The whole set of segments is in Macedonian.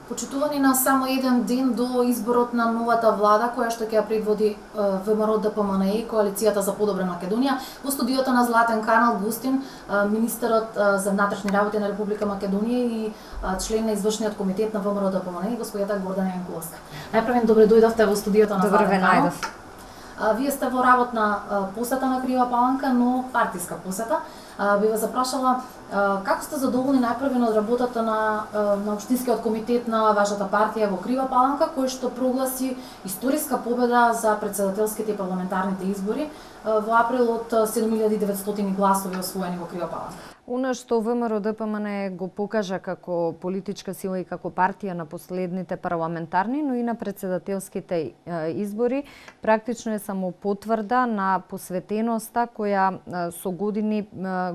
Почитувани на само еден ден до изборот на новата влада, која што ќе ја предводи ВМРО ДПМНЕ и Коалицијата за подобра Македонија, во студиото на Златен канал гостин министерот за внатрешни работи на Република Македонија и член на извршниот комитет на ВМРО ДПМНЕ, господјата Гордана Јанкуловска. Најпрво добре дојдовте во студиото на Златен канал. Вие сте во работна посета на Крива Паланка, но партиска посета. Би ве запрашала како сте задоволни најпрво од работата на општинскиот комитет на вашата партија во Крива Паланка, кој што прогласи историска победа за претседателските и парламентарните избори во април од 7900 гласови освоени во Крива Паланка. Она што ВМРО ДПМНЕ го покажа како политичка сила и како партија на последните парламентарни, но и на претседателските избори, практично е само потврда на посветеноста која со години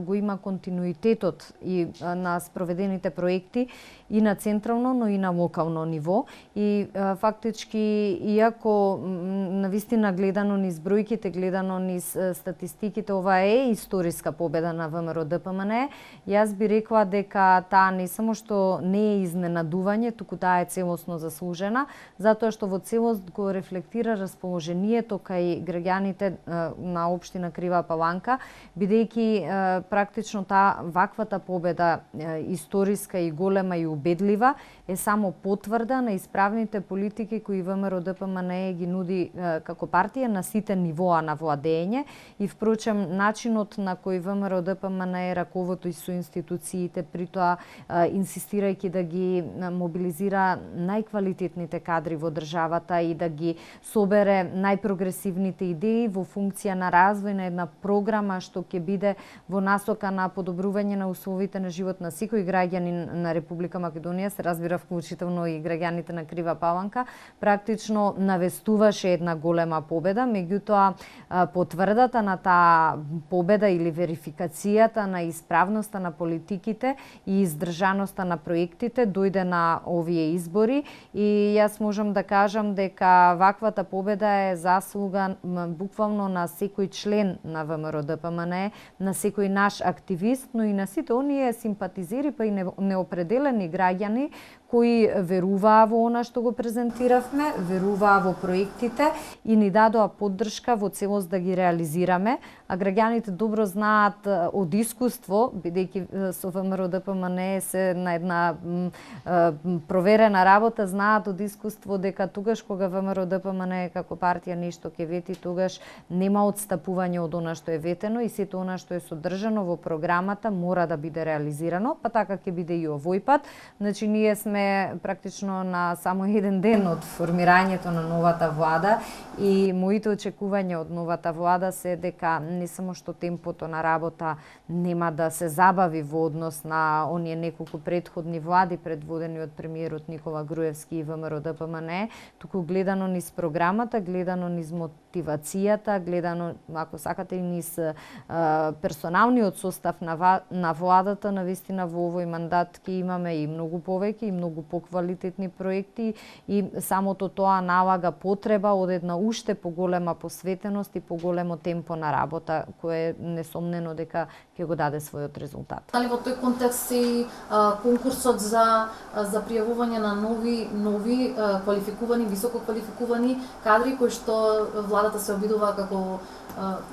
го има континуитетот и на спроведените проекти и на централно, но и на локално ниво. И фактички, иако навистина гледано низ бројките, гледано низ статистиките, ова е историска победа на ВМРО ДПМНЕ, јас би рекла дека таа не само што не е изненадување, туку таа е целосно заслужена, затоа што во целост го рефлектира расположението кај граѓаните на општина Крива Паланка, бидејќи практично таа ваквата победа историска и голема и убедлива е само потврда на исправните политики кои ВМРО ДПМНЕ ги нуди како партија на сите нивоа на владење и впрочем начинот на кој ВМРО ДПМНЕ раковото и со институциите, при тоа инсистирајќи да ги мобилизира најквалитетните кадри во државата и да ги собере најпрогресивните идеи во функција на развој на една програма што ќе биде во насока на подобрување на условите на живот на секој граѓанин на Република Македонија, се разбира вклучително и граѓаните на Крива Паланка, практично навестуваше една голема победа, меѓутоа потврдата на таа победа или верификацијата на исправноста на политиките и издржаноста на проектите дојде на овие избори и јас можам да кажам дека ваквата победа е заслуга буквално на секој член на ВМРО ДПМНЕ, на секој наш активист, но и на сите оние симпатизери па и неопределени граѓани кои веруваа во она што го презентиравме, веруваа во проектите и ни дадоа поддршка во целост да ги реализираме, а граѓаните добро знаат од искуство, бидејќи со ВМРО ДПМНЕ се на една проверена работа, знаат од искуство дека тогаш кога ВМРО ДПМНЕ како партија нешто ќе вети, тогаш нема отстапување од она што е ветено и сето она што е содржано во програмата мора да биде реализирано, па така ќе биде и овој пат. Значи ние сме практично на само еден ден од формирањето на новата влада и моите очекувања од новата влада се дека не само што темпото на работа нема да се забави во однос на оние неколку претходни влади предводени од премиерот Никола Груевски и ВМРО ДПМНЕ, туку гледано низ програмата, гледано низ мотивацијата, гледано, ако сакате, и низ персоналниот состав на владата, навистина во овој мандат ќе имаме и многу повеќе и многу поквалитетни проекти и самото тоа налага потреба од една уште поголема посветеност и поголемо темпо на работа, кое несомнено дека ќе го даде својот резултат. Дали во тој контекст и конкурсот за пријавување на нови квалификувани, високо квалификувани кадри кои што владата се обидува како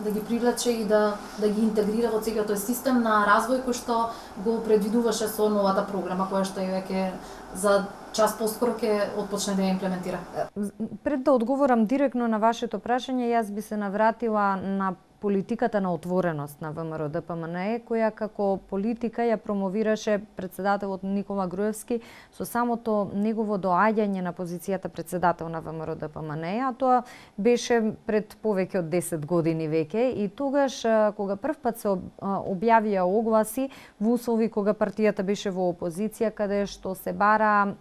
да ги привлече и да ги интегрира во целиот тој систем на развој кој што го предвидуваше со новата програма која што е веќе за час поскоро ќе отпочне да ја имплементира. Пред да одговорам директно на вашето прашање, јас би се навратила на политиката на отвореност на ВМРО ДПМНЕ, која како политика ја промовираше председателот Никола Груевски со самото негово доаѓање на позицијата председател на ВМРО ДПМНЕ, а тоа беше пред повеќе од 10 години веќе и тогаш кога првпат се објавија огласи во услови кога партијата беше во опозиција, каде што се бара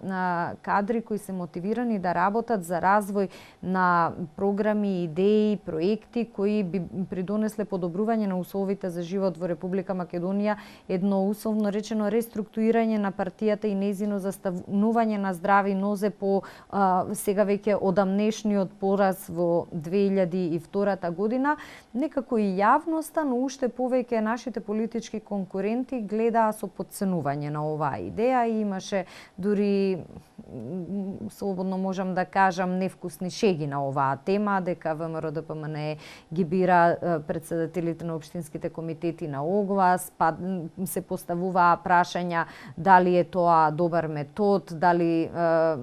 кадри кои се мотивирани да работат за развој на програми, идеи, проекти кои би донесле подобрување на условите за живот во Република Македонија, едно условно речено реструктурирање на партијата и нејзино заставнување на здрави нозе по сега веќе одамнешниот пораз во 2002 година, некако и јавноста, но уште повеќе нашите политички конкуренти гледаа со потценување на оваа идеја и имаше дури слободно можам да кажам, невкусни шеги на оваа тема, дека ВМРО-ДПМНЕ ги бира председателите на општинските комитети на оглас, па се поставуваа прашања дали е тоа добар метод, дали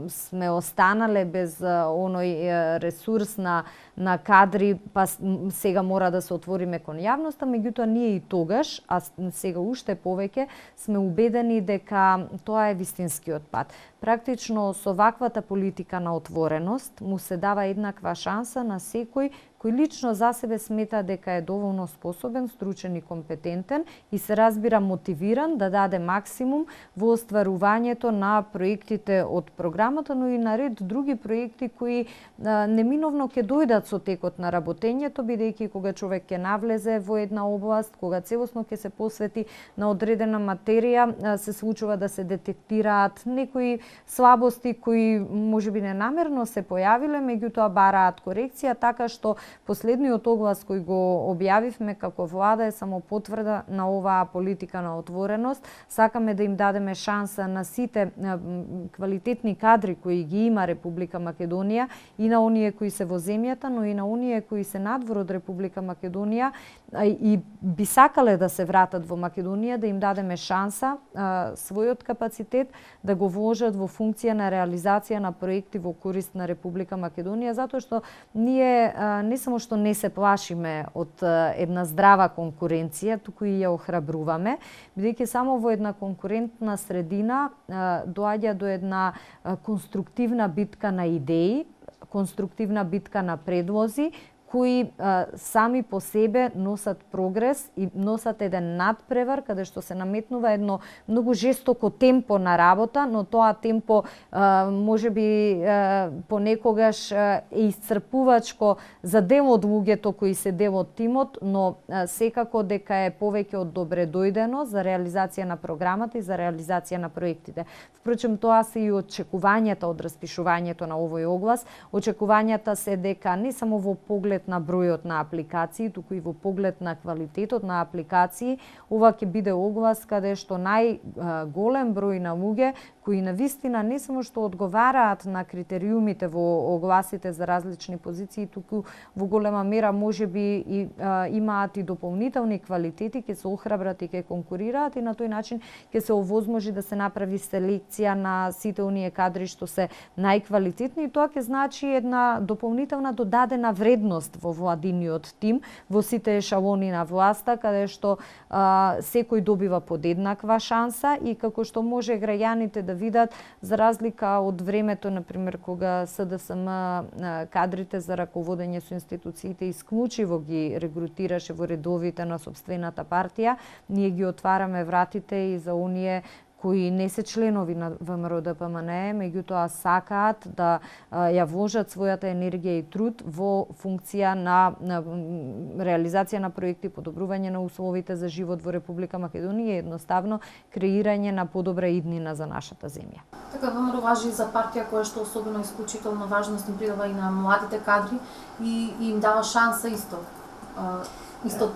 сме останале без оној ресурс на кадри, па сега мора да се отвориме кон јавноста, меѓутоа ние и тогаш, а сега уште повеќе, сме убедени дека тоа е вистинскиот пат. Практично со ваквата политика на отвореност му се дава еднаква шанса на секој кој лично за себе смета дека е доволно способен, стручен и компетентен и се разбира мотивиран да даде максимум во остварувањето на проектите од програмата, но и на ред други проекти кои неминовно ќе дојдат со текот на работењето, бидејќи кога човек ќе навлезе во една област, кога целосно ќе се посвети на одредена материја, се случува да се детектираат некои слабости кои можеби ненамерно се појавиле, меѓутоа бараат корекција, така што последниот оглас кој го објавивме како влада е само потврда на оваа политика на отвореност. Сакаме да им дадеме шанса на сите квалитетни кадри кои ги има Република Македонија и на оние кои се во земјата, но и на оние кои се надвор од Република Македонија и би сакале да се вратат во Македонија, да им дадеме шанса својот капацитет да го вложат во функција на реализација на проекти во корист на Република Македонија, затоа што ние не само што не се плашиме од една здрава конкуренција, туку и ја охрабруваме, бидејќи само во една конкурентна средина доаѓа до една конструктивна битка на идеи, конструктивна битка на предлози, кои сами по себе носат прогрес и носат еден надпревар, каде што се наметнува едно многу жестоко темпо на работа, но тоа темпо можеби понекогаш е исцрпувачко за дел од луѓето кои се дел од тимот, но секако дека е повеќе од добре дојдено за реализација на програмата и за реализација на проектите. Впрочем, тоа се и очекувањата од распишувањето на овој оглас. Очекувањата се дека не само во поглед на бројот на апликации, туку и во поглед на квалитетот на апликации, ова ќе биде оглас каде што најголем број на луѓе кои навистина не само што одговараат на критериумите во огласите за различни позиции, туку во голема мера можеби и имаат и дополнителни квалитети, ќе се охрабрат и ќе конкурираат и на тој начин ќе се овозможи да се направи селекција на сите оние кадри што се најквалитетни и тоа ќе значи една дополнителна додадена вредност во владиниот тим, во сите ешалони на власта, каде што секој добива подеднаква шанса и како што може граѓаните да видат, за разлика од времето, например, кога СДСМ кадрите за раководење со институциите исклучиво ги регрутираше во редовите на сопствената партија, ние ги отвараме вратите и за оние кои не се членови на ВМРО-ДПМНЕ, меѓутоа сакаат да ја вложат својата енергија и труд во функција на реализација на проекти, подобрување на условите за живот во Република Македонија и едноставно креирање на подобра иднина за нашата земја. Така ВМРО важи за партија која што особено исклучителна важност им придава и на младите кадри и им дава шанса исто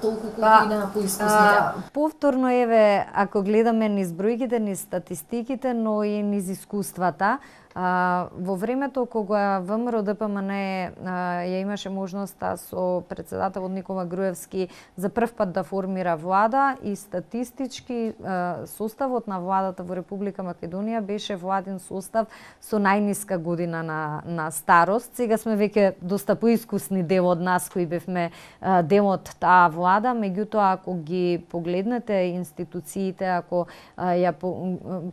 толку колку и на поискусните. Повторно еве, ако гледаме низ бројките, низ статистиките, но и низ искуствата, во времето кога ВМРО-ДПМНЕ ја имаше можноста со председателот Никола Груевски за прв пат да формира влада и статистички составот на владата во Република Македонија беше владин состав со најниска година на старост. Сега сме веќе доста поискусни дел од нас кои бевме дел од таа влада, меѓутоа ако ги погледнете институциите, ако ја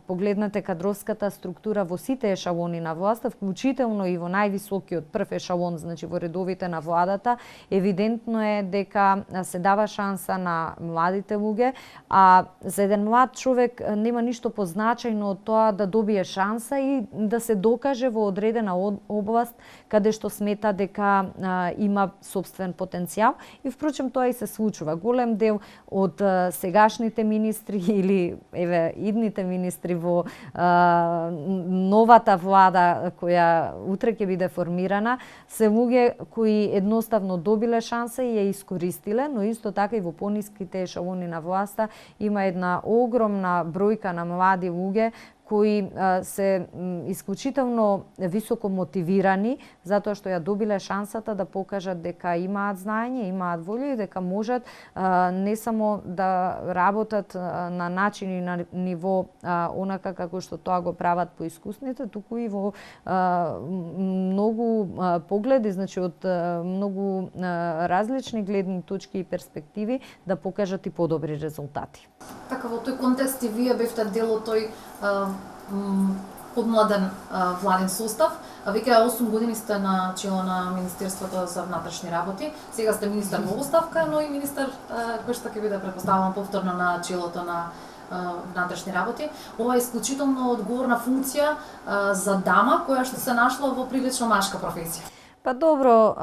погледнете кадровската структура во сите ешалони на власта, вклучително и во највисокиот прв ешалон, значи во редовите на владата, евидентно е дека се дава шанса на младите луѓе, а за еден млад човек нема ништо позначајно од тоа да добие шанса и да се докаже во одредена област каде што смета дека има собствен потенцијал и впрочем тоа и се случува. Голем дел од сегашните министри или еве идните министри во новата влада која утре ќе биде формирана, се луѓе кои едноставно добиле шанса и ја искористиле, но исто така и во пониските ешалони на власта има една огромна бројка на млади луѓе кои се исклучително високо мотивирани затоа што ја добиле шансата да покажат дека имаат знаење, имаат волја и дека можат не само да работат на начин и на ниво онака како што тоа го прават поискусните, туку и во многу погледи, значи од многу различни гледни точки и перспективи да покажат и подобри резултати. Така, во тој контекст и вие бевте дел од тој подмладен владен состав. Веќе 8 години сте на чело на Министерството за внатрешни работи. Сега сте министар во оставка, но и министар кој што ќе биде претпоставувам повторно на челото на внатрешни работи. Ова е исклучително одговорна функција за дама која што се нашла во прилично машка професија. Па добро,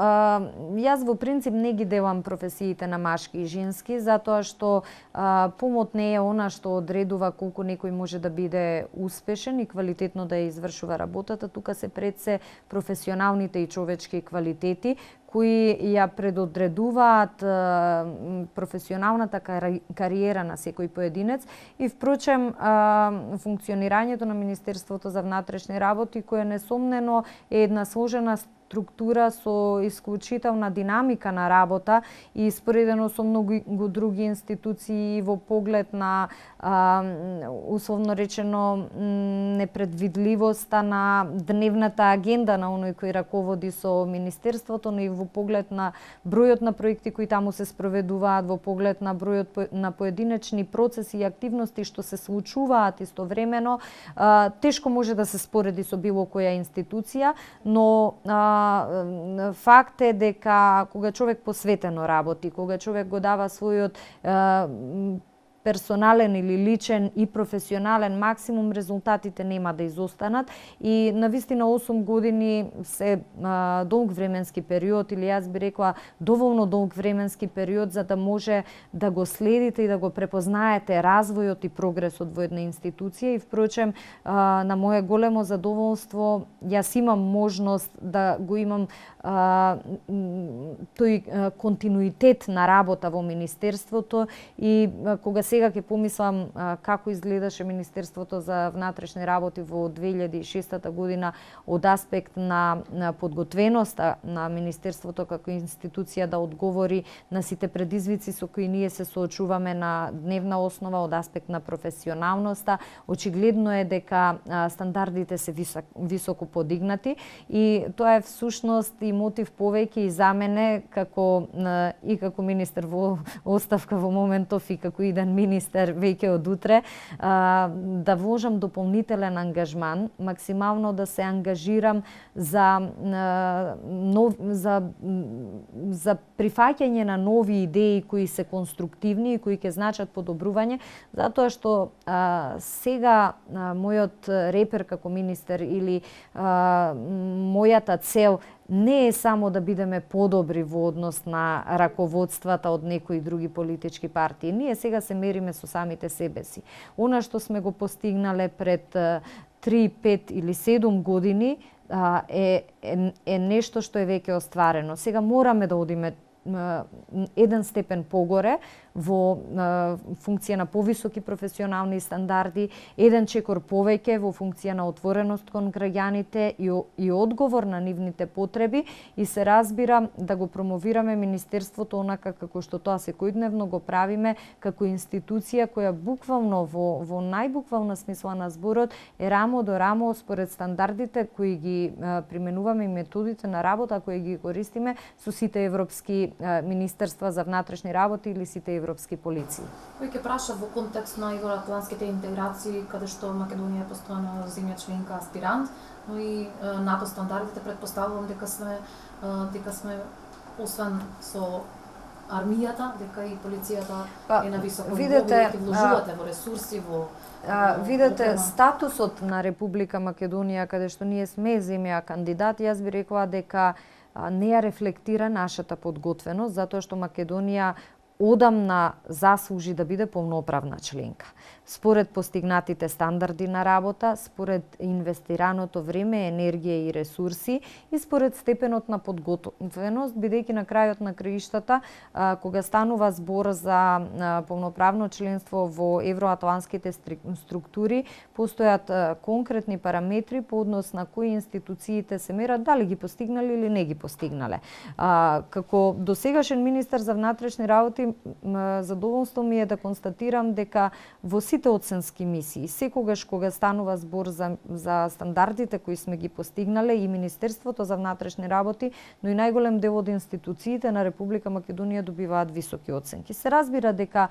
јас во принцип не ги делам професиите на машки и женски, затоа што помот не е она што одредува колку некој може да биде успешен и квалитетно да ја извршува работата. Тука се пред се професионалните и човечки квалитети кои ја предодредуваат професионалната кариера на секој поединец и впрочем функционирањето на Министерството за внатрешни работи, кое несомнено е една сложена структура со исклучителна динамика на работа и споредено со многу други институции во поглед на условно речено непредвидливоста на дневната агенда на оној кој раководи со Министерството, но и во поглед на бројот на проекти кои таму се спроведуваат, во поглед на бројот на поединечни процеси и активности што се случуваат истовремено, тешко може да се спореди со било која институција, но факт е дека кога човек посветено работи, кога човек го дава својот персонален или личен и професионален максимум, резултатите нема да изостанат и навистина 8 години се долг временски период или јас би рекла доволно долг временски период за да може да го следите и да го препознаете развојот и прогресот во една институција и впрочем на мое големо задоволство јас имам можност да го имам тој континуитет на работа во Министерството и кога сега ќе помислам како изгледаше Министерството за внатрешни работи во 2006 година од аспект на подготвеноста на Министерството како институција да одговори на сите предизвици со кои ние се соочуваме на дневна основа од аспект на професионалноста, очигледно е дека стандардите се високо подигнати и тоа е всушност и мотив повеќе и за мене како министер во оставка во моментов и како иден министер веќе од утре да вложам дополнителен ангажман, максимално да се ангажирам за прифаќање на нови идеи кои се конструктивни и кои ќе значат подобрување, затоа што сега мојот репер како министер или мојата цел не е само да бидеме подобри во однос на раководствата од некои други политички партии. Ние сега се мериме со самите себе си. Она што сме го постигнале пред 3, 5 или 7 години е нешто што е веќе остварено. Сега мораме да одиме еден степен погоре во функција на повисоки професионални стандарди, еден чекор повеќе во функција на отвореност кон граѓаните и одговор на нивните потреби и се разбира да го промовираме Министерството онака како што тоа секојдневно го правиме како институција која буквално во најбуквална смисла на зборот е рамо до рамо според стандардите кои ги применуваме и методите на работа кои ги користиме со сите европски министерства за внатрешни работи или сите европски полиции. Кој ќе праша во контекст на евроатлантските интеграции, каде што Македонија е постојано земја членка аспирант, но и НАТО стандардите предпоставувам дека сме освен со армијата, дека и полицијата е на високо ниво, дека вложувате во ресурси, во видете статусот на Република Македонија каде што ние сме земја кандидат, јас би рекла дека не ја рефлектира нашата подготвеност, затоа што Македонија одамна заслужи да биде полноправна членка. според постигнатите стандарди на работа, според инвестираното време, енергија и ресурси и според степенот на подготвеност, бидејќи на крајот на краиштата, кога станува збор за полноправно членство во евроатлантските структури, постојат конкретни параметри по однос на кои институциите се мерат дали ги постигнале или не ги постигнале. Како досегашен министер за внатрешни работи, задоволство ми е да констатирам дека во сите оценски мисии, секогаш кога станува збор за стандардите кои сме ги постигнале, и Министерството за внатрешни работи, но и најголем дел од институциите на Република Македонија добиваат високи оценки. Се разбира дека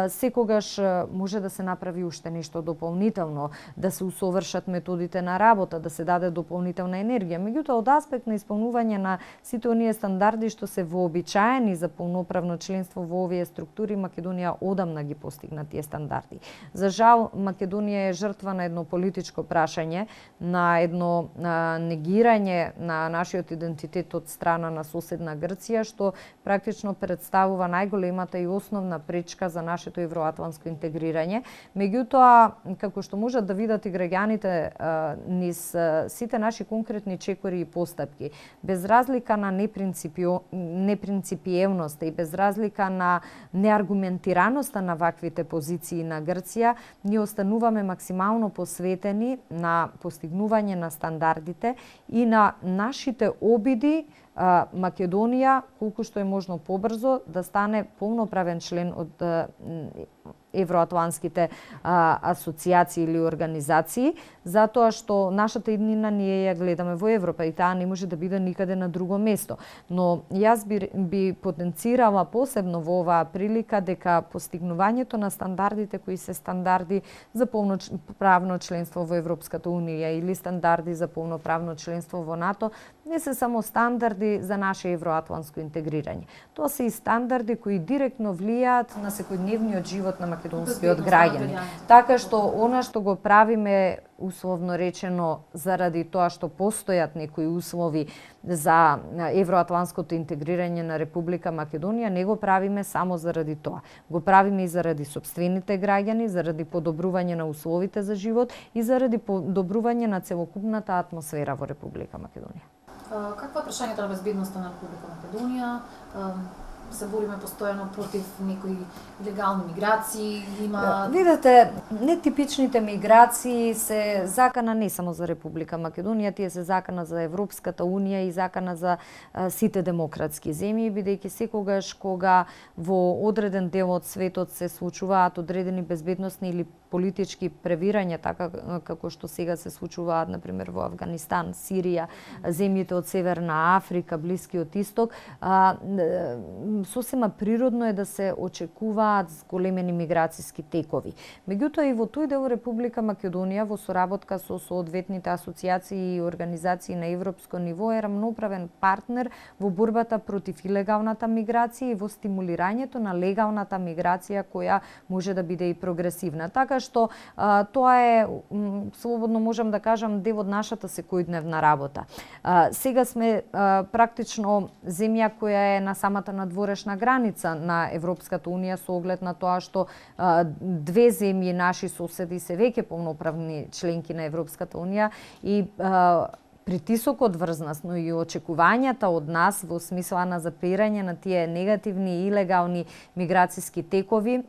секогаш може да се направи уште нешто дополнително, да се усовршат методите на работа, да се даде дополнителна енергија. Меѓутоа, од аспект на исполнување на сите оние стандарди што се вообичаени за полноправно членство во овие структури, Македонија одамна ги постигна тие стандарди. За жал, Македонија е жртва на едно политичко прашање, на едно негирање на нашиот идентитет од страна на соседна Грција, што практично представува најголемата и основна пречка за нашето евроатлантско интегрирање. Меѓутоа, како што можат да видат и граѓаните низ сите наши конкретни чекори и постапки, без разлика на непринципиелноста и без разлика на неаргументираноста на ваквите позиции на Грција, ние остануваме максимално посветени на постигнување на стандардите и на нашите обиди Македонија, колку што е можно побрзо, да стане полноправен член од евроатлантските асоциации или организации, затоа што нашата иднина ние ја гледаме во Европа и таа не може да биде никаде на друго место. Но јас би потенцирала посебно во оваа прилика дека постигнувањето на стандардите кои се стандарди за полноправно членство во Европската унија или стандарди за полноправно членство во НАТО не се само стандарди за наше евроатлантско интегрирање. Тоа се и стандарди кои директно влијаат на секојдневниот живот на македонскиот граѓани. Така што она што го правиме, условно речено, заради тоа што постојат некои услови за евроатлантското интегрирање на Република Македонија, не го правиме само заради тоа. Го правиме и заради сопствените граѓани, заради подобрување на условите за живот и заради подобрување на целокупната атмосфера во Република Македонија. Какво е прашањето на безбедноста на Република Македонија? Се бориме постојано против некои илегални миграции, има... Видете, нетипичните миграции се закана не само за Република Македонија, тие се закана за Европската Унија и закана за сите демократски земји, бидејќи секогаш кога во одреден дел од светот се случуваат одредени безбедносни или политички превирања, така како што сега се случуваат, например, во Авганистан, Сирија, земјите од Северна Африка, Блискиот Исток, сосема природно е да се очекуваат зголемени миграцијски текови. Меѓутоа и во тој дел Република Македонија во соработка со соодветните асоциации и организации на европско ниво е рамноправен партнер во борбата против илегалната миграција и во стимулирањето на легалната миграција која може да биде и прогресивна. Така што тоа е, слободно можам да кажам, дел од нашата секојдневна работа. Сега сме практично земја која е на самата надворешна граница на Европската Унија со оглед на тоа што две земји наши соседи се веќе полноправни членки на Европската Унија и притисокот врз нас, но и очекувањата од нас во смисла на запирање на тие негативни и илегални миграцијски текови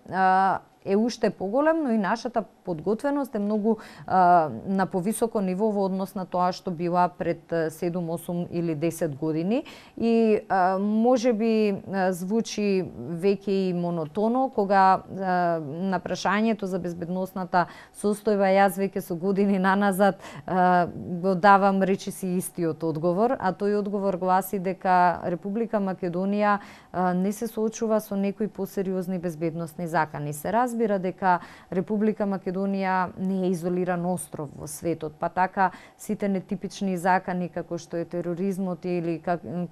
е уште поголем, но и нашата подготвеност е многу на повисоко ниво во однос на тоа што била пред 7, 8 или 10 години и може би звучи веќе и монотоно кога на прашањето за безбедносната состојба јас веќе со години наназад го давам речиси истиот одговор, а тој одговор гласи дека Република Македонија не се соочува со некои посериозни безбедносни закани. Се разбира дека Република Македонија не е изолиран остров во светот, па така сите нетипични закани како што е тероризмот или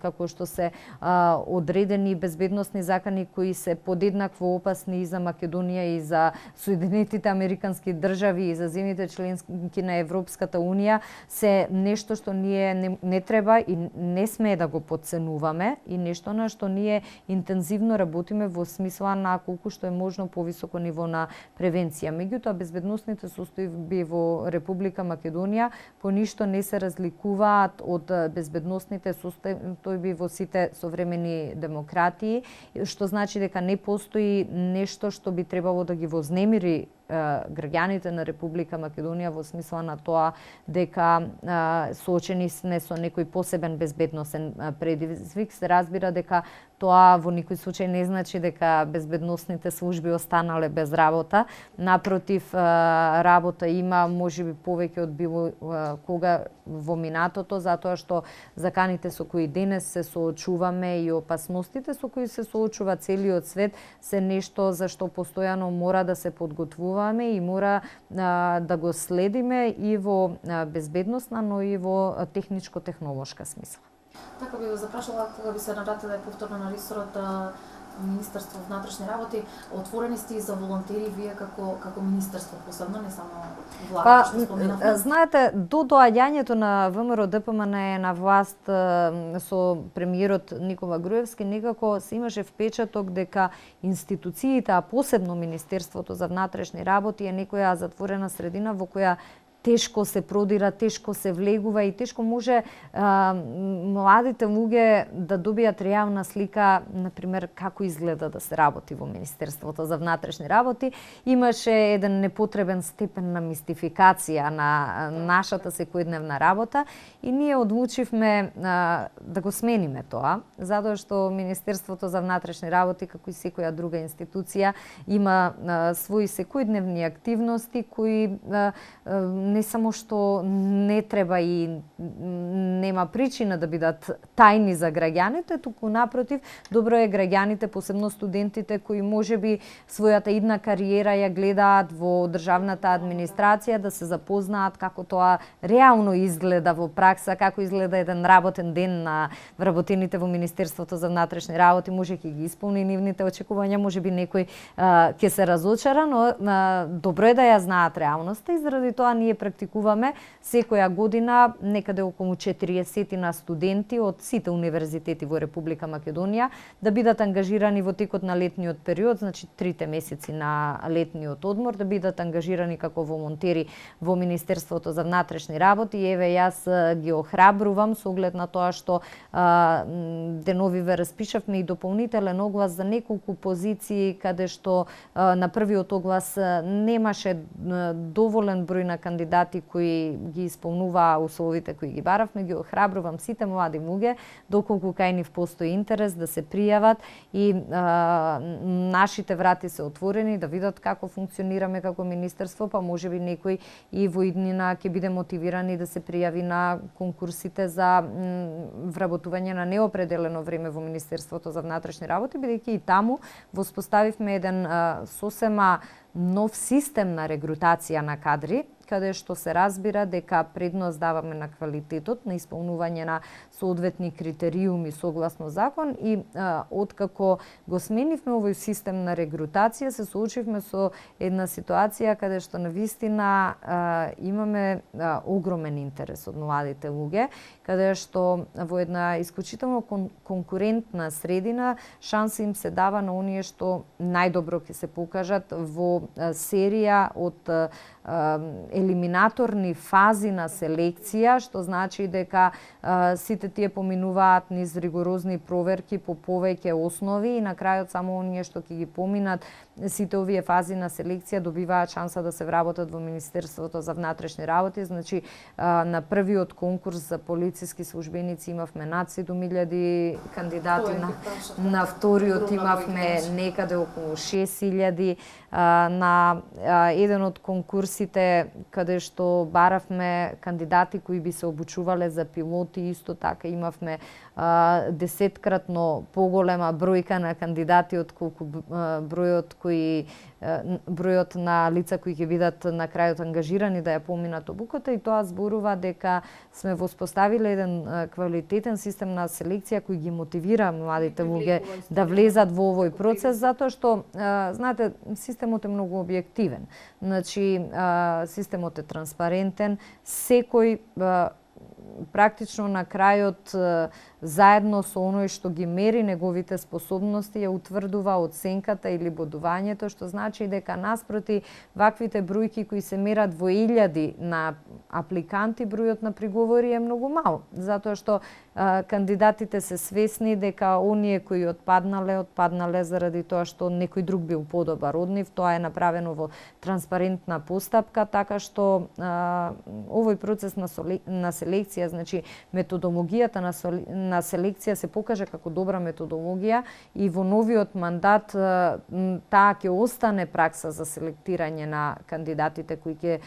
како што се одредени безбедносни закани кои се подеднакво опасни и за Македонија и за Соединетите Американски држави и за земјите членки на Европската Унија се нешто што ние не треба и не сме да го потценуваме и нешто на што ние интензивно работиме во смисла на колку што е можно повисоко ниво на превенција. Меѓутоа, безбедносните состојби во Република Македонија по ништо не се разликуваат од безбедносните состојби во сите современи демократии, што значи дека не постои нешто што би требало да ги вознемири граѓаните на Република Македонија во смисла на тоа дека соочени сме со некој посебен безбедносен предизвик. Се разбира дека тоа во никој случај не значи дека безбедносните служби останале без работа. Напротив, работа има можеби повеќе од било кога во минатото, затоа што заканите со кои денес се соочуваме и опасностите со кои се соочува целиот свет се нешто за што постојано мора да се подготвуваме и мора да го следиме и во безбедносна, но и во техничко-технолошка смисла. Така би го запрашала кога би се навратиле повторно на ресорот Министерство внатрешни работи, отворени сте и за волонтери вие како министерство посебно, не само влада, што споменавме? Знаете, до доаѓањето на ВМРО ДПМН на власт со премиерот Никола Груевски, некако се имаше впечаток дека институциите, а посебно Министерството за внатрешни работи е некоја затворена средина во која тешко се продира, тешко се влегува и тешко може младите луѓе да добијат реална слика, например, како изгледа да се работи во Министерството за внатрешни работи. Имаше еден непотребен степен на мистификација на нашата секојдневна работа и ние одлучивме да го смениме тоа, затоа што Министерството за внатрешни работи, како и секоја друга институција, има своји секојдневни активности кои не само што не треба и нема причина да бидат тајни за граѓаните, туку напротив, добро е граѓаните, посебно студентите кои можеби својата идна кариера ја гледаат во државната администрација, да се запознаат како тоа реално изгледа во пракса, како изгледа еден работен ден на вработените во Министерството за внатрешни работи, може ќе ги исполни нивните очекувања, можеби некој ќе се разочара, но добро е да ја знаат реалноста и заради тоа ние практикуваме секоја година некаде околу 40 на студенти од сите универзитети во Република Македонија да бидат ангажирани во текот на летниот период, значи 3 месеци на летниот одмор, да бидат ангажирани како волонтери во Министерството за внатрешни работи. И еве јас ги охрабрувам со оглед на тоа што деновиве распишавме и дополнителен оглас за неколку позиции каде што на првиот оглас немаше доволен број на кандидати кои ги исполнуваа условите кои ги баравме. Ги охрабрувам сите млади луѓе доколку кај нив постои интерес да се пријават и нашите врати се отворени да видат како функционираме како министерство, па можеби некој и во иднина ќе биде мотивирани да се пријави на конкурсите за вработување на неопределено време во Министерството за внатрешни работи, бидејќи и таму воспоставивме еден сосема нов систем на регрутација на кадри, каде што се разбира дека предност даваме на квалитетот, на исполнување на соодветни критериуми согласно закон и откако го сменивме овој систем на регрутација, се соочивме со една ситуација каде што навистина имаме огромен интерес од младите луѓе, каде што во една исклучително конкурентна средина шанса им се дава на оние што најдобро ќе се покажат во серија од елиминаторни фази на селекција, што значи дека сите тие поминуваат низ ригорозни проверки по повеќе основи и на крајот само оние што ќе ги поминат сите овие фази на селекција добиваат шанса да се вработат во Министерството за внатрешни работи. Значи на првиот конкурс за полициски службеници имавме над 7.000 кандидати, на вториот имавме некаде околу 6.000, на еден од конкурсите каде што баравме кандидати кои би се обучувале за пилоти, исто така имавме 10-кратно поголема бројка на кандидати од колку бројот на лица кои ќе бидат на крајот ангажирани да ја поминат обуката, и тоа зборува дека сме воспоставиле еден квалитетен систем на селекција кој ги мотивира младите луѓе да влезат во овој процес, затоа што знаете, системот е многу објективен. Значи системот е транспарентен, секој практично на крајот заедно со оној што ги мери неговите способности ја утврдува оценката или бодувањето, што значи дека наспроти ваквите бројки кои се мерат во илјади на апликанти, бројот на приговори е многу мал, затоа што кандидатите се свесни дека оние кои отпаднале заради тоа што некој друг бил подобар од нив. Тоа е направено во транспарентна постапка, така што овој процес на селекција, значи методологијата на селекција се покажа како добра методологија и во новиот мандат таа ќе остане пракса за селектирање на кандидатите кои ќе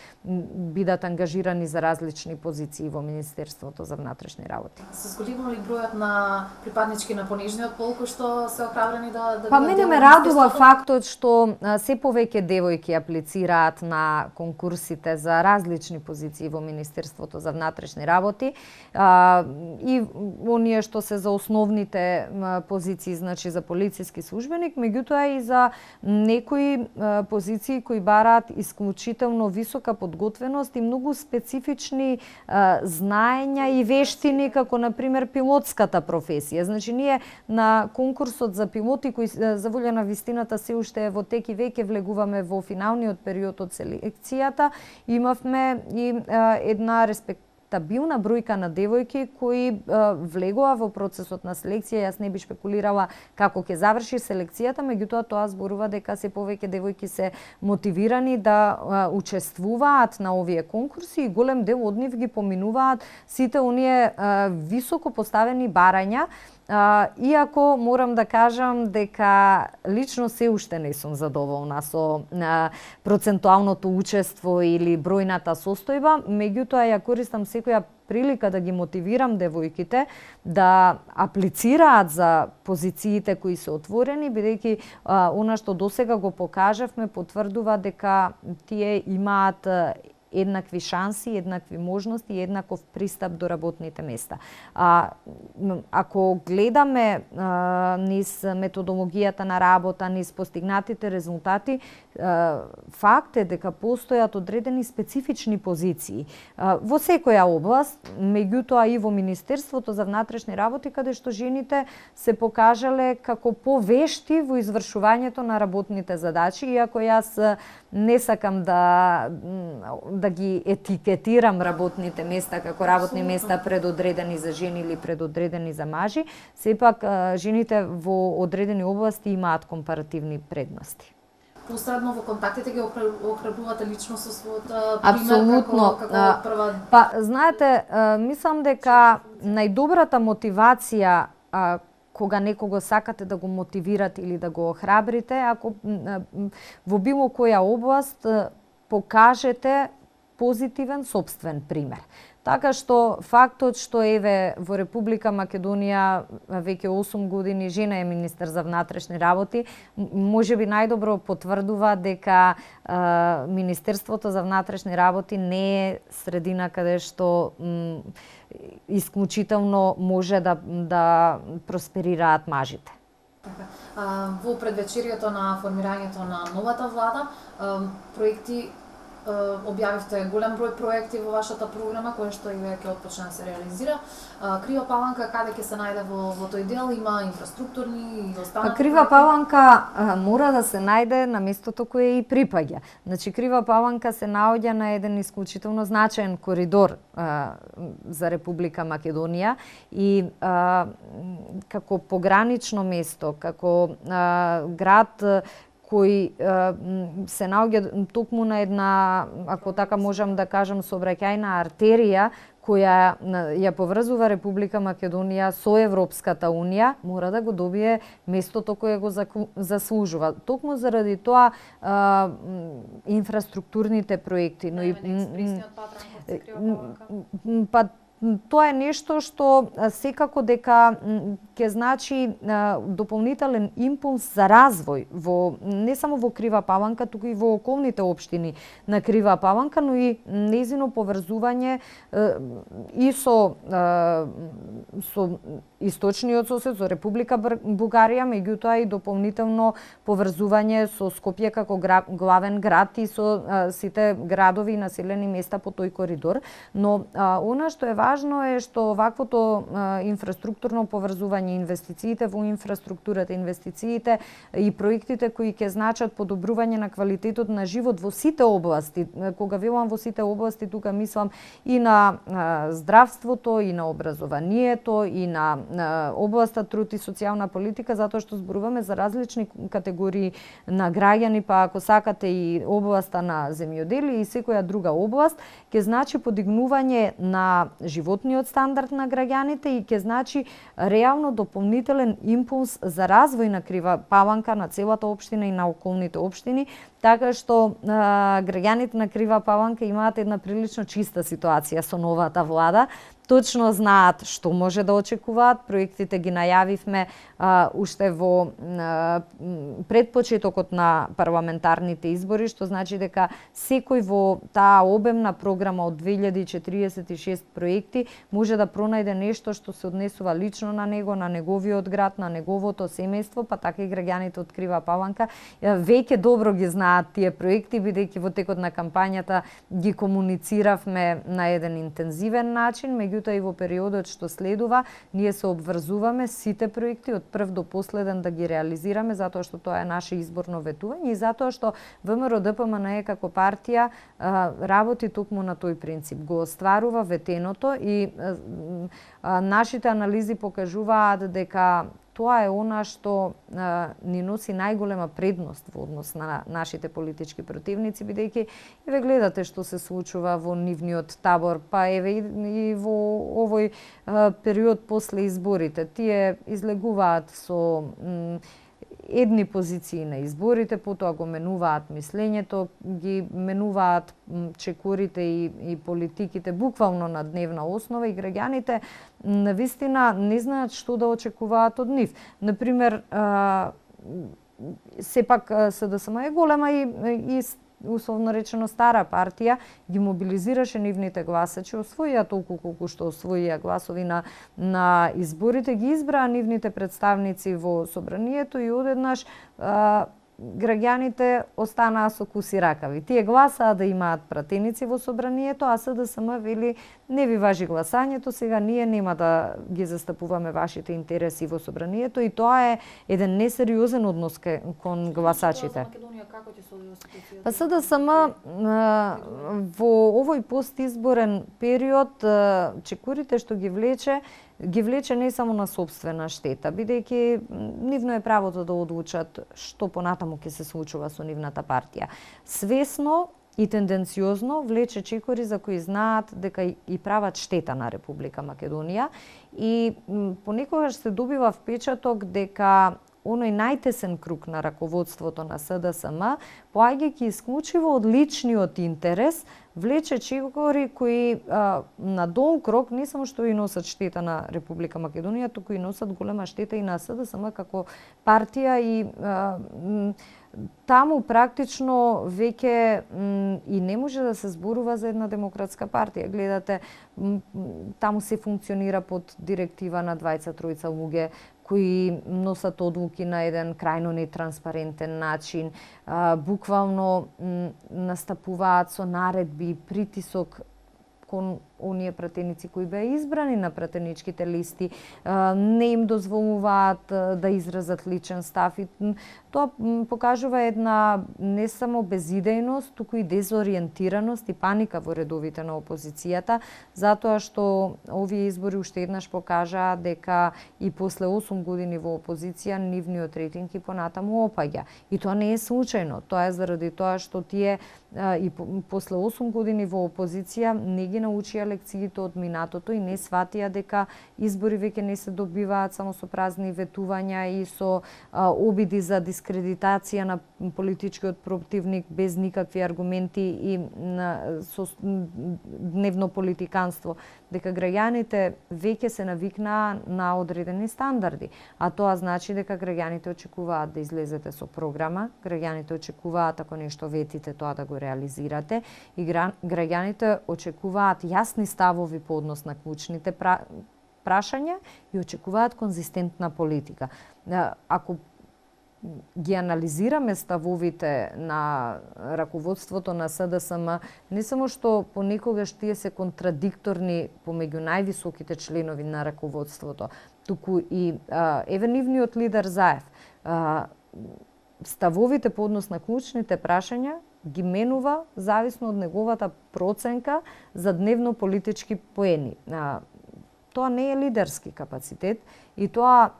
бидат ангажирани за различни позиции во Министерството за внатрешни работи. Зголемува ли бројот на припаднички на понижниот пол кои што се охрабрени да Па мене ме радува фактот што се повеќе девојки аплицираат на конкурсите за различни позиции во Министерството за внатрешни работи и оние што се за основните позиции, значи за полициски службеник, меѓутоа и за некои позиции кои бараат исклучително висока подготвеност и многу специфични знаења и вештини, како например пилотската професија. Значи ние на конкурсот за пилоти кој за волја на вистината се уште е во тек и веќе влегуваме во финалниот период од селекцијата, имавме и една респектабилна бројка на девојки кои влегува во процесот на селекција. Јас не би шпекулирала како ќе заврши селекцијата, меѓутоа тоа зборува дека се повеќе девојки се мотивирани да учествуваат на овие конкурси и голем дел од нив ги поминуваат сите оние високо поставени барања. Иако морам да кажам дека лично се уште не сум задоволна со процентуалното учество или бројната состојба, меѓутоа ја користам секоја прилика да ги мотивирам девојките да аплицираат за позициите кои се отворени, бидејќи она што досега го покажавме потврдува дека тие имаат еднакви шанси, еднакви можности и еднаков пристап до работните места. Ако гледаме низ методологијата на работа, низ постигнатите резултати, факт е дека постојат одредени специфични позиции во секоја област, меѓутоа и во Министерството за внатрешни работи, каде што жените се покажале како повешти во извршувањето на работните задачи, иако јас не сакам да ги етикетирам работните места како работни места предодредени за жени или предодредени за мажи, сепак жените во одредени области имаат компаративни предности. Посредно во контактите ги охрабрувате лично со својот пример? Апсолутно. како прва... Па, знаете, мислам дека најдобрата мотивација кога некого сакате да го мотивирате или да го охрабрите, ако во било која област покажете позитивен собствен пример. Така што фактот што еве во Република Македонија веќе 8 години жена е министер за внатрешни работи, можеби најдобро потврдува дека Министерството за внатрешни работи не е средина каде што исклучително може да просперираат мажите. Во предвечерието на формирањето на новата влада, проекти објавивте голем број проекти во вашата програма, која што и веќе отпочна да се реализира. Крива Паланка каде ќе се најде во тој дел? Има инфраструктурни и останати? Крива Паланка мора да се најде на местото кое и припаѓа. Значи Крива Паланка се наоѓа на еден исклучително значаен коридор за Република Македонија и како погранично место, како град кој се наоѓа токму на една, ако така можам да кажам, сообраќајна артерија која ја поврзува Република Македонија со Европската Унија, мора да го добие местото кое го заслужува. Токму заради тоа инфраструктурните проекти, но и тоа е нешто што секако дека ќе значи дополнителен импулс за развој не само во Крива Паланка, туку и во околните општини на Крива Паланка, но и нејзино поврзување и со источниот сосед, со Република Бугарија, меѓутоа и дополнително поврзување со Скопје како главен град и со сите градови и населени места по тој коридор. Но она што е важно е што ваквото инфраструктурно поврзување, инвестициите во инфраструктурата, инвестициите и проектите кои ќе значат подобрување на квалитетот на живот во сите области. Кога велам во сите области, тука мислам и на здравството, и на образованието, и на областа труд и социјална политика, затоа што зборуваме за различни категории на граѓани, па ако сакате и областа на земјоделие и секоја друга област, ќе значи подигнување на животниот стандард на граѓаните и ќе значи реално дополнителен импулс за развој на Крива Паланка, на целата општина и на околните општини, така што граѓаните на Крива Паланка имаат една прилично чиста ситуација со новата влада. Точно знаат што може да очекуваат. Проектите ги најавивме уште во предпочетокот на парламентарните избори, што значи дека секој во таа обемна програма од 2046 проекти може да пронајде нешто што се однесува лично на него, на неговиот град, на неговото семејство, па така и граѓаните од Крива Паланка веќе добро ги знаат тие проекти, бидејќи во текот на кампањата ги комунициравме на еден интензивен начин, меѓутоа и во периодот што следува, ние се обврзуваме сите проекти од прв до последен да ги реализираме, затоа што тоа е наше изборно ветување и затоа што ВМРО ДПМНЕ како партија работи токму на тој принцип. Го остварува ветеното и нашите анализи покажуваат дека тоа е она што ни носи најголема предност во однос на нашите политички противници, бидејќи еве гледате што се случува во нивниот табор, па еве и во овој период после изборите. Тие излегуваат со едни позиции на изборите, потоа го менуваат мислењето, ги менуваат чекорите и политиките буквално на дневна основа и граѓаните навистина не знаат што да очекуваат од нив. Например, сепак СДСМ е голема и условно речено стара партија, ги мобилизираше нивните гласачи, освоија толку колку што освоија гласови на изборите, ги избраа нивните представници во собранието и одеднаш граѓаните останаа со куси ракави. Тие гласаа да имаат пратеници во собранието, а СДСМ вели не ви важи гласањето, сега ние нема да ги застапуваме вашите интереси во собранието и тоа е еден несериозен однос кон гласачите. Па СДСМ во овој постизборен период чекорите што ги влече не само на собствена штета, бидејќи нивно е правото да одлучат што понатаму ќе се случува со нивната партија. Свесно и тенденциозно влече чекори за кои знаат дека и прават штета на Република Македонија и понекогаш се добива впечаток дека оној најтесен круг на раководството на СДСМ, поаѓајќи исклучиво од личниот интерес, влече чекори кои на долг рок не само што и носат штета на Република Македонија, туку и носат голема штета и на СДСМ како партија и таму практично веќе и не може да се зборува за една демократска партија. Гледате, таму се функционира под директива на двајца-тројца луѓе кои носат одлуки на еден крајно нетранспарентен начин, буквално настапуваат со наредби, притисок кон оние пратеници кои беа избрани на пратеничките листи, не им дозволуваат да изразат личен став и тоа покажува една не само безидејност, туку и дезориентираност и паника во редовите на опозицијата, затоа што овие избори уште еднаш покажаа дека и после 8 години во опозиција нивниот рейтинг и понатаму опаѓа. И тоа не е случајно, тоа е заради тоа што тие и после 8 години во опозиција не ги научија лекциите од минатото и не сватија дека избори веќе не се добиваат само со празни ветувања и со обиди за дискредитација на политичкиот противник без никакви аргументи и со дневно политиканство, дека граѓаните веќе се навикнаа на одредени стандарди, а тоа значи дека граѓаните очекуваат да излезете со програма, граѓаните очекуваат ако нешто ветите тоа да го реализирате и граѓаните очекуваат јасни ставови по однос на клучните прашања и очекуваат конзистентна политика. Ако ги анализираме ставовите на раководството на СДСМ, не само што понекогаш тие се контрадикторни помеѓу највисоките членови на раководството, туку и еве нивниот лидер Заев, ставовите по однос на клучните прашања ги менува зависно од неговата проценка за дневно политички поени. Тоа не е лидерски капацитет и тоа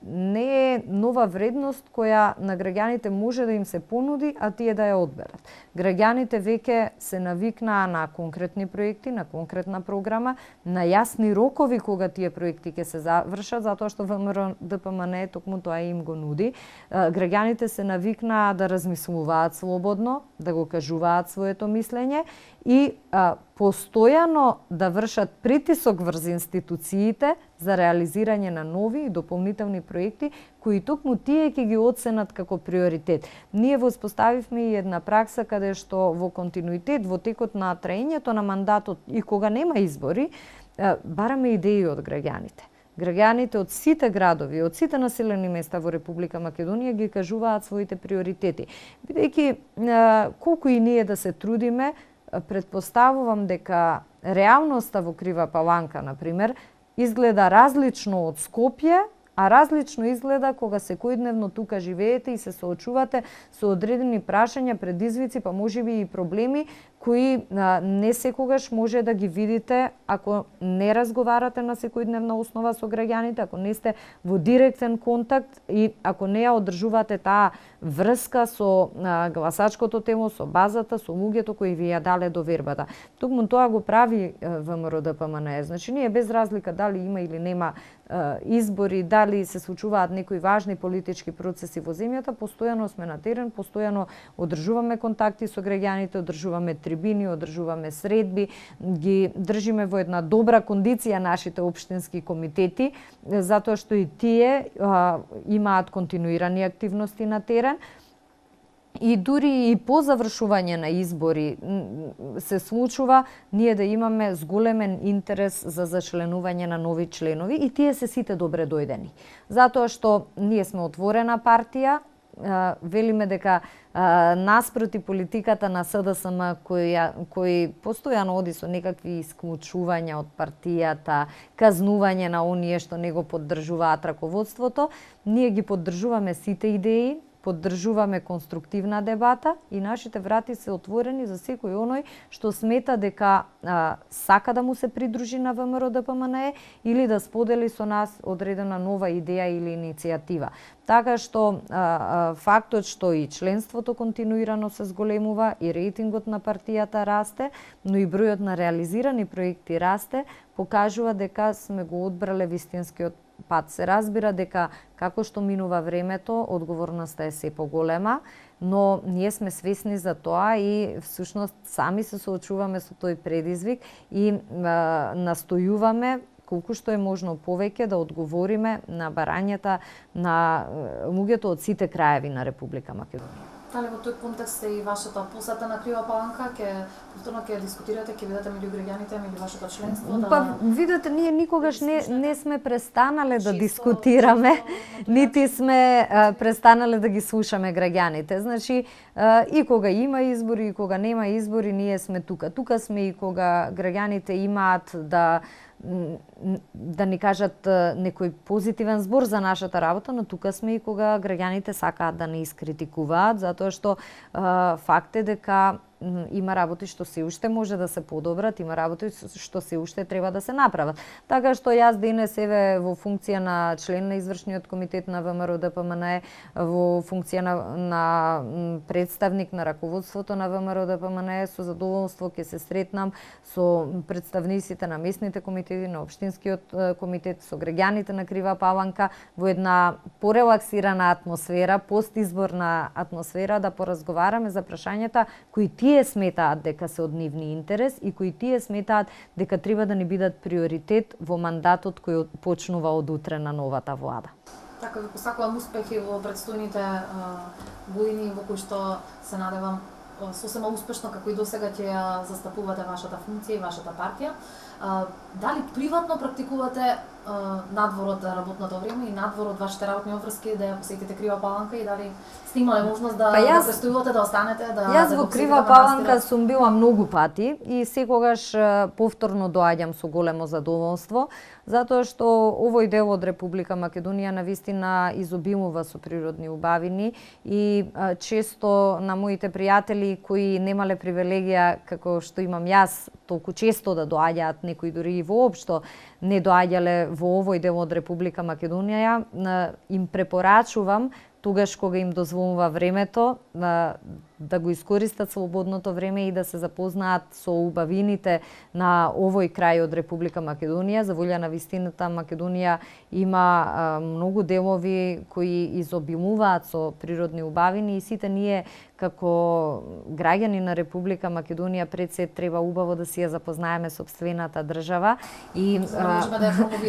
не е нова вредност која на граѓаните може да им се понуди, а тие да ја одберат. Граѓаните веќе се навикнаа на конкретни проекти, на конкретна програма, на јасни рокови кога тие проекти ќе се завршат, затоа што ВМРО ДПМН токму тоа им го нуди. Граѓаните се навикнаа да размислуваат слободно, да го кажуваат своето мислење и постојано да вршат притисок врз институциите за реализирање на нови и дополнителни проекти кои токму тие ќе ги оценат како приоритет. Ние воспоставивме и една пракса каде што во континуитет во текот на траењето на мандатот и кога нема избори, бараме идеи од граѓаните. Граѓаните од сите градови, од сите населени места во Република Македонија ги кажуваат своите приоритети. Бидејќи колку и ние да се трудиме, предпоставувам дека реалноста во Крива Паланка, например, изгледа различно од Скопје, а различно изгледа кога секојдневно тука живеете и се соочувате со одредени прашања, предизвици, па можеби и проблеми кои не секогаш може да ги видите ако не разговарате на секојдневна основа со граѓаните, ако не сте во директен контакт и ако не ја одржувате таа врска со гласачкото тело, со базата, со луѓето кои ви ја дале довербата. Токму тоа го прави ВМРО ДПМН. Значи ние без разлика дали има или нема избори, дали се случуваат некои важни политички процеси во земјата, постојано сме на терен, постојано одржуваме контакти со граѓаните, одржуваме трибини, одржуваме средби, ги држиме во една добра кондиција нашите општински комитети, затоа што и тие имаат континуирани активности на терен. И дури и по завршување на избори се случува ние да имаме зголемен интерес за зачленување на нови членови и тие се сите добре дојдени. Затоа што ние сме отворена партија, велиме дека наспроти политиката на СДСМ кој постојано оди со некакви исклучувања од партијата, казнување на оние што не го поддржуваат раководството, ние ги поддржуваме сите идеи, поддржуваме конструктивна дебата и нашите врати се отворени за секој оној што смета дека сака да му се придружи на ВМРО ДПМН или да сподели со нас одредена нова идеја или иницијатива. Така што фактот што и членството континуирано се зголемува и рейтингот на партијата расте, но и бројот на реализирани проекти расте, покажува дека сме го одбрале вистинскиот пат. Се разбира дека како што минува времето, одговорноста е се поголема, но ние сме свесни за тоа и всушност сами се соочуваме со тој предизвик и настојуваме колку што е можно повеќе да одговориме на барањата на луѓето од сите краеви на Република Македонија. Дали во тој контекст е и вашата посета на Крива Паланка, повторно ќе дискутирате, ќе бидете меѓу граѓаните, меѓу вашето членство? Па видете, ние никогаш не сме престанале да дискутираме, нити сме престанале да ги слушаме граѓаните. Значи, и кога има избори, и кога нема избори, ние сме тука. Тука сме и кога граѓаните имаат да ни кажат некој позитивен збор за нашата работа, но тука сме и кога граѓаните сакаат да не искритикуваат, затоа што факт е дека има работи што се уште може да се подобрат, има работи што се уште треба да се направат. Така што јас денес еве во функција на член на извршниот комитет на ВМРО ДПМН, во функција на представник на раководството на ВМРО ДПМН, со задоволство ќе се сретнам со представниците на местните комитети, на општинскиот комитет, со граѓаните на Крива Паланка во една порелаксирана атмосфера, постизборна атмосфера да поразговараме за прашањата кои тие сметаат дека се од нивни интерес и кои тие сметаат дека треба да ни бидат приоритет во мандатот кој почнува од утре на новата влада. Така ви посакувам успехи во претстојните години во кои што се надевам сосема успешно како и досега ќе ја застапувате вашата функција и вашата партија. Дали приватно практикувате надвор од работното време и надвор од вашите работни обврски да ја посетите Крива Паланка и дали сте имале можност да престојувате, да останете, да Јас во Крива Паланка сум била многу пати и секогаш повторно доаѓам со големо задоволство, затоа што овој дел од Република Македонија навистина изобилува со природни убавини и често на моите пријатели кои немале привилегија како што имам јас толку често да доаѓаат, некои дури и воопшто не доаѓале во овој дел од Република Македонија, им препорачувам тогаш кога им дозволува времето да го искористат слободното време и да се запознаат со убавините на овој крај од Република Македонија. За волја на вистината, Македонија има многу делови кои изобилуваат со природни убавини и сите ние како граѓани на Република Македонија пред се треба убаво да си ја запознаеме сопствената држава и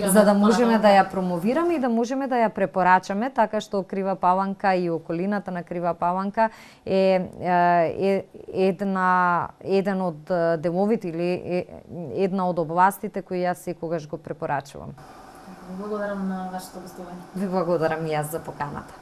за да можеме да ја промовираме и да можеме да ја препорачаме, така што Крива Паланка и околината на Крива Паланка е еден од деловите или една од областите кои јас секогаш го препорачувам. Благодарам на вашето гостување. Ви благодарам и јас за поканата.